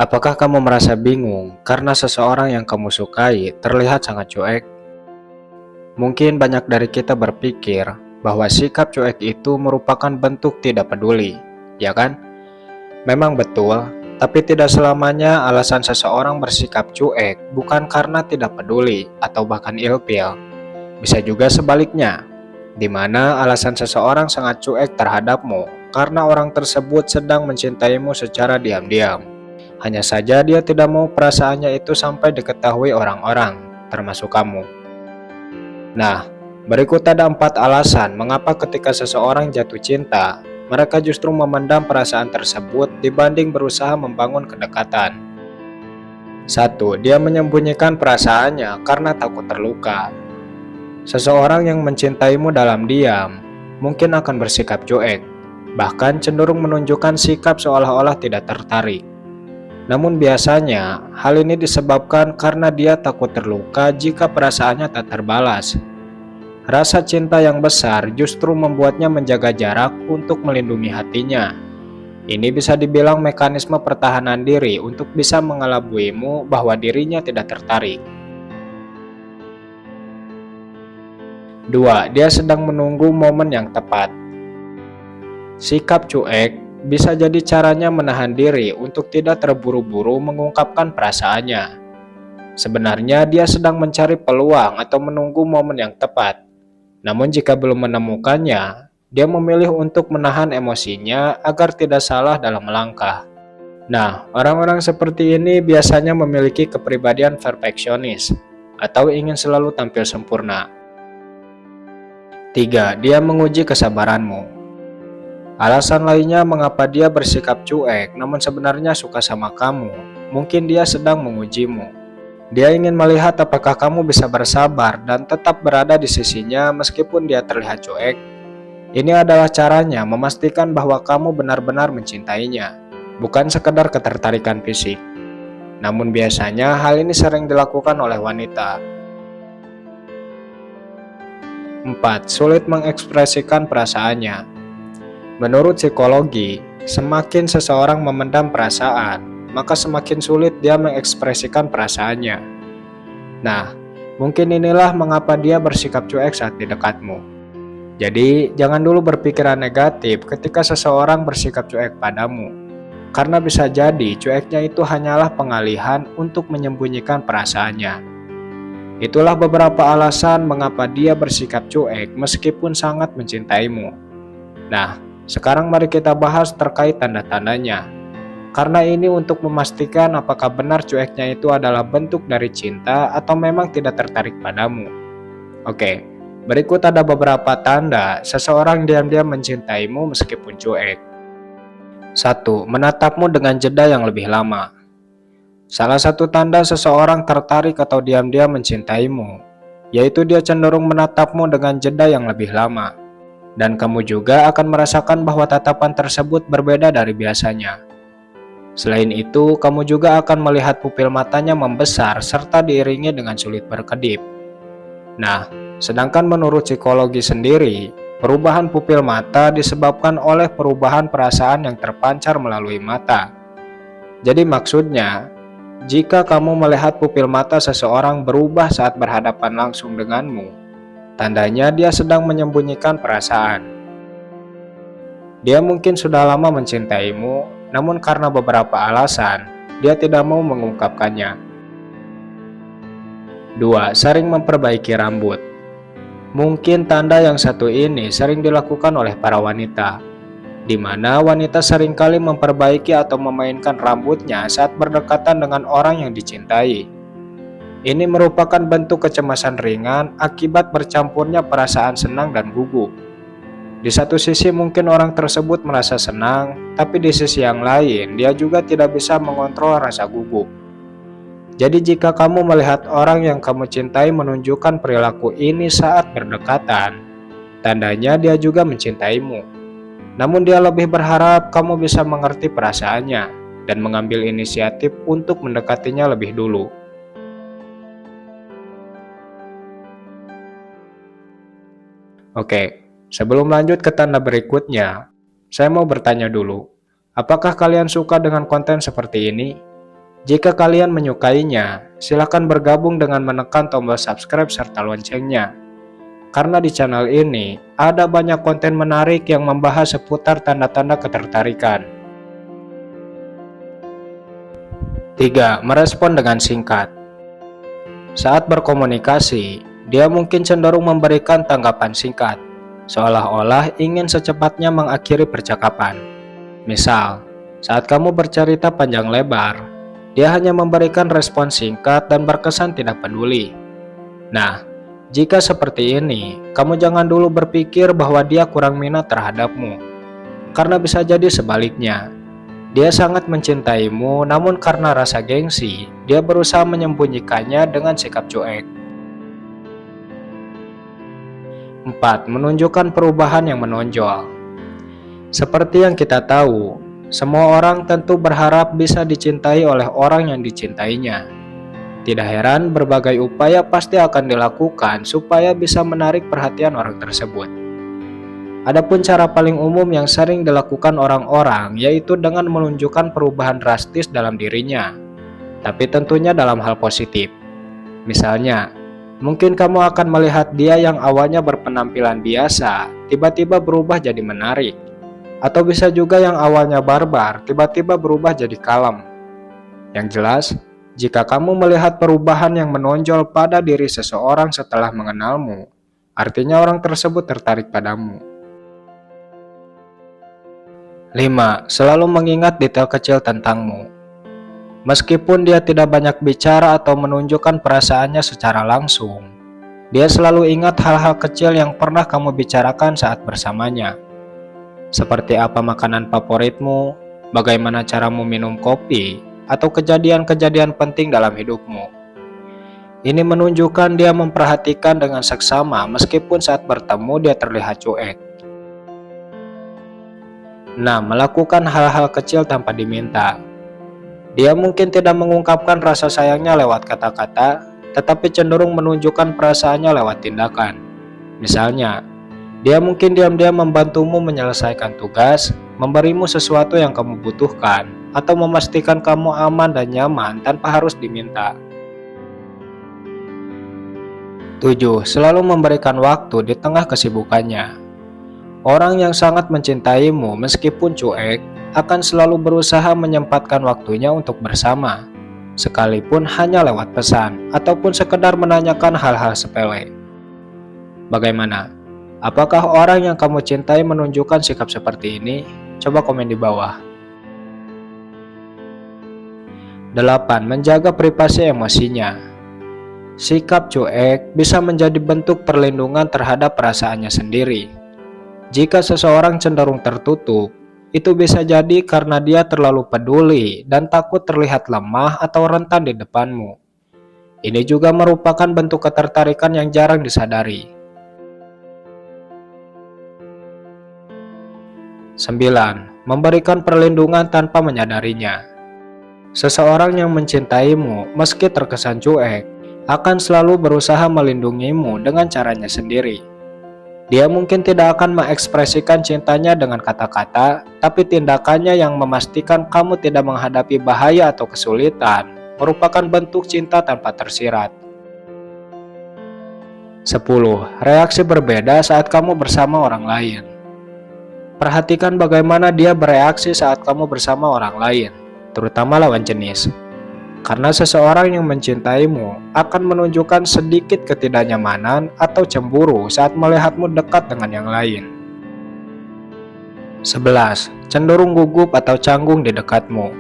Apakah kamu merasa bingung karena seseorang yang kamu sukai terlihat sangat cuek? Mungkin banyak dari kita berpikir bahwa sikap cuek itu merupakan bentuk tidak peduli, ya kan? Memang betul, tapi tidak selamanya alasan seseorang bersikap cuek bukan karena tidak peduli atau bahkan ilfil. Bisa juga sebaliknya, di mana alasan seseorang sangat cuek terhadapmu karena orang tersebut sedang mencintaimu secara diam-diam. Hanya saja dia tidak mau perasaannya itu sampai diketahui orang-orang, termasuk kamu. Nah, berikut ada 4 alasan mengapa ketika seseorang jatuh cinta, mereka justru memendam perasaan tersebut dibanding berusaha membangun kedekatan. 1. Dia menyembunyikan perasaannya karena takut terluka. Seseorang yang mencintaimu dalam diam mungkin akan bersikap cuek, bahkan cenderung menunjukkan sikap seolah-olah tidak tertarik. Namun biasanya, hal ini disebabkan karena dia takut terluka jika perasaannya tak terbalas. Rasa cinta yang besar justru membuatnya menjaga jarak untuk melindungi hatinya. Ini bisa dibilang mekanisme pertahanan diri untuk bisa mengelabuimu bahwa dirinya tidak tertarik. 2. Dia sedang menunggu momen yang tepat. Sikap cuek bisa jadi caranya menahan diri untuk tidak terburu-buru mengungkapkan perasaannya. Sebenarnya dia sedang mencari peluang atau menunggu momen yang tepat. Namun jika belum menemukannya, dia memilih untuk menahan emosinya agar tidak salah dalam melangkah. Nah, orang-orang seperti ini biasanya memiliki kepribadian perfeksionis atau ingin selalu tampil sempurna. 3. Dia menguji kesabaranmu. Alasan lainnya mengapa dia bersikap cuek namun sebenarnya suka sama kamu, mungkin dia sedang mengujimu. Dia ingin melihat apakah kamu bisa bersabar dan tetap berada di sisinya meskipun dia terlihat cuek. Ini adalah caranya memastikan bahwa kamu benar-benar mencintainya, bukan sekedar ketertarikan fisik. Namun biasanya hal ini sering dilakukan oleh wanita. 4. Sulit mengekspresikan perasaannya. Menurut psikologi, semakin seseorang memendam perasaan, maka semakin sulit dia mengekspresikan perasaannya. Nah, mungkin inilah mengapa dia bersikap cuek saat di dekatmu. Jadi, jangan dulu berpikiran negatif ketika seseorang bersikap cuek padamu. Karena bisa jadi cueknya itu hanyalah pengalihan untuk menyembunyikan perasaannya. Itulah beberapa alasan mengapa dia bersikap cuek meskipun sangat mencintaimu. Nah, sekarang mari kita bahas terkait tanda-tandanya. Karena ini untuk memastikan apakah benar cueknya itu adalah bentuk dari cinta atau memang tidak tertarik padamu. Oke, berikut ada beberapa tanda seseorang diam-diam mencintaimu meskipun cuek. 1. Menatapmu dengan jeda yang lebih lama. Salah satu tanda seseorang tertarik atau diam-diam mencintaimu, yaitu dia cenderung menatapmu dengan jeda yang lebih lama. Dan kamu juga akan merasakan bahwa tatapan tersebut berbeda dari biasanya. Selain itu, kamu juga akan melihat pupil matanya membesar serta diiringi dengan sulit berkedip. Nah, sedangkan menurut psikologi sendiri, perubahan pupil mata disebabkan oleh perubahan perasaan yang terpancar melalui mata. Jadi maksudnya, jika kamu melihat pupil mata seseorang berubah saat berhadapan langsung denganmu, tandanya dia sedang menyembunyikan perasaan. Dia mungkin sudah lama mencintaimu, namun karena beberapa alasan, dia tidak mau mengungkapkannya. 2. Sering memperbaiki rambut. Mungkin tanda yang satu ini sering dilakukan oleh para wanita, di mana wanita seringkali memperbaiki atau memainkan rambutnya saat berdekatan dengan orang yang dicintai. Ini merupakan bentuk kecemasan ringan akibat bercampurnya perasaan senang dan gugup. Di satu sisi mungkin orang tersebut merasa senang, tapi di sisi yang lain dia juga tidak bisa mengontrol rasa gugup. Jadi jika kamu melihat orang yang kamu cintai menunjukkan perilaku ini saat berdekatan, tandanya dia juga mencintaimu. Namun dia lebih berharap kamu bisa mengerti perasaannya dan mengambil inisiatif untuk mendekatinya lebih dulu. Oke, sebelum lanjut ke tanda berikutnya, saya mau bertanya dulu, apakah kalian suka dengan konten seperti ini? Jika kalian menyukainya, silakan bergabung dengan menekan tombol subscribe serta loncengnya. Karena di channel ini ada banyak konten menarik yang membahas seputar tanda-tanda ketertarikan. 3. Merespon dengan singkat. Saat berkomunikasi, dia mungkin cenderung memberikan tanggapan singkat, seolah-olah ingin secepatnya mengakhiri percakapan. Misal, saat kamu bercerita panjang lebar, dia hanya memberikan respon singkat dan berkesan tidak peduli. Nah, jika seperti ini, kamu jangan dulu berpikir bahwa dia kurang minat terhadapmu, karena bisa jadi sebaliknya. Dia sangat mencintaimu, namun karena rasa gengsi, dia berusaha menyembunyikannya dengan sikap cuek. 4. Menunjukkan perubahan yang menonjol. Seperti yang kita tahu, semua orang tentu berharap bisa dicintai oleh orang yang dicintainya. Tidak heran berbagai upaya pasti akan dilakukan supaya bisa menarik perhatian orang tersebut. Adapun cara paling umum yang sering dilakukan orang-orang yaitu dengan menunjukkan perubahan drastis dalam dirinya, tapi tentunya dalam hal positif. Misalnya, mungkin kamu akan melihat dia yang awalnya berpenampilan biasa, tiba-tiba berubah jadi menarik. Atau bisa juga yang awalnya barbar, tiba-tiba berubah jadi kalem. Yang jelas, jika kamu melihat perubahan yang menonjol pada diri seseorang setelah mengenalmu, artinya orang tersebut tertarik padamu. 5. Selalu mengingat detail kecil tentangmu. Meskipun dia tidak banyak bicara atau menunjukkan perasaannya secara langsung, dia selalu ingat hal-hal kecil yang pernah kamu bicarakan saat bersamanya. Seperti apa makanan favoritmu, bagaimana caramu minum kopi, atau kejadian-kejadian penting dalam hidupmu. Ini menunjukkan dia memperhatikan dengan seksama meskipun saat bertemu dia terlihat cuek. 6. Melakukan hal-hal kecil tanpa diminta. Dia mungkin tidak mengungkapkan rasa sayangnya lewat kata-kata, tetapi cenderung menunjukkan perasaannya lewat tindakan. Misalnya, dia mungkin diam-diam membantumu menyelesaikan tugas, memberimu sesuatu yang kamu butuhkan, atau memastikan kamu aman dan nyaman tanpa harus diminta. 7. Selalu memberikan waktu di tengah kesibukannya. Orang yang sangat mencintaimu meskipun cuek, akan selalu berusaha menyempatkan waktunya untuk bersama, sekalipun hanya lewat pesan, ataupun sekedar menanyakan hal-hal sepele. Bagaimana? Apakah orang yang kamu cintai menunjukkan sikap seperti ini? Coba komen di bawah. 8. Menjaga privasi emosinya. Sikap cuek bisa menjadi bentuk perlindungan terhadap perasaannya sendiri. Jika seseorang cenderung tertutup, itu bisa jadi karena dia terlalu peduli dan takut terlihat lemah atau rentan di depanmu. Ini juga merupakan bentuk ketertarikan yang jarang disadari. 9. Memberikan perlindungan tanpa menyadarinya. Seseorang yang mencintaimu meski terkesan cuek, akan selalu berusaha melindungimu dengan caranya sendiri. Dia mungkin tidak akan mengekspresikan cintanya dengan kata-kata, tapi tindakannya yang memastikan kamu tidak menghadapi bahaya atau kesulitan merupakan bentuk cinta tanpa tersirat. 10. Reaksi berbeda saat kamu bersama orang lain. Perhatikan bagaimana dia bereaksi saat kamu bersama orang lain, terutama lawan jenis. Karena seseorang yang mencintaimu akan menunjukkan sedikit ketidaknyamanan atau cemburu saat melihatmu dekat dengan yang lain. 11. Cenderung gugup atau canggung di dekatmu.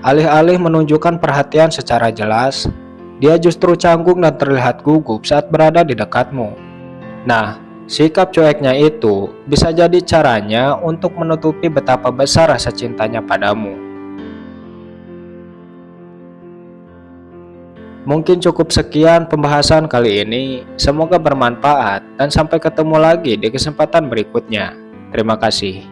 Alih-alih menunjukkan perhatian secara jelas, dia justru canggung dan terlihat gugup saat berada di dekatmu. Nah, sikap cueknya itu bisa jadi caranya untuk menutupi betapa besar rasa cintanya padamu. Mungkin cukup sekian pembahasan kali ini, semoga bermanfaat dan sampai ketemu lagi di kesempatan berikutnya. Terima kasih.